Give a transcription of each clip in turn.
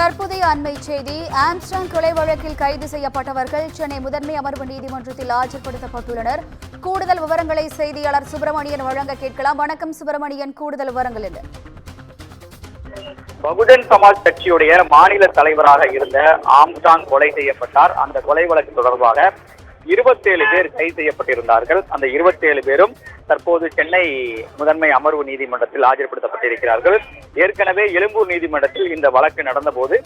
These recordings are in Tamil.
தற்போதைய அண்மை செய்தி. ஆம்ஸ்ட்ராங் கொலை வழக்கில் கைது செய்யப்பட்டவர்கள் சென்னை முதன்மை அமர்வு நீதிமன்றத்தில் ஆஜர்படுத்தப்பட்டுள்ளனர். கூடுதல் விவரங்களை செய்தியாளர் சுப்பிரமணியன் வழங்க கேட்கலாம். வணக்கம் சுப்பிரமணியன், கூடுதல் விவரங்கள் என்ன? பகுஜன் சமாஜ் கட்சியுடைய மாநில தலைவராக இருந்த ஆம்ஸ்ட்ராங் கொலை செய்யப்பட்டார். அந்த கொலை வழக்கு தொடர்பாக 27 பேர் கைது செய்யப்பட்டிருந்தார்கள். அந்த 27 பேரும் தற்போது சென்னை முதன்மை அமர்வு நீதிமன்றத்தில் ஆஜர்படுத்தப்பட்டிருக்கிறார்கள். ஏற்கனவே எழும்பூர் நீதிமன்றத்தில் இந்த வழக்கு நடந்தபோது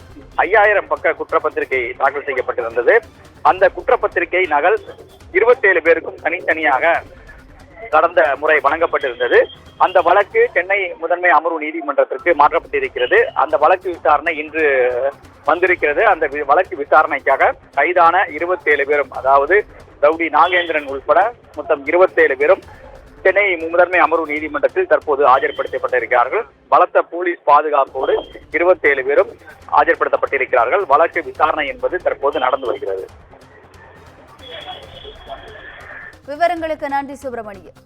5000 பக்க குற்றப்பத்திரிகை தாக்கல் செய்யப்பட்டிருந்தது. அந்த குற்றப்பத்திரிகை நகல் 27 பேருக்கும் தனித்தனியாக கடந்த முறை வழங்கப்பட்டிருந்தது. அந்த வழக்கு சென்னை முதன்மை அமர்வு நீதிமன்றத்திற்கு மாற்றப்பட்டிருக்கிறது. அந்த வழக்கு விசாரணை இன்று வந்திருக்கிறது. அந்த வழக்கு விசாரணைக்காக கைதான 27 பேரும், அதாவது ரவுடி நாகேந்திரன் உள்பட மொத்தம் 27 பேரும் சென்னை முதன்மை அமர்வு நீதிமன்றத்தில் தற்போது ஆஜர்படுத்தப்பட்டிருக்கிறார்கள். பலத்த போலீஸ் பாதுகாப்போடு 27 பேரும் ஆஜர்படுத்தப்பட்டிருக்கிறார்கள். வழக்கு விசாரணை என்பது தற்போது நடந்து வருகிறது. விவரங்களுக்கு நன்றி சுப்பிரமணியன்.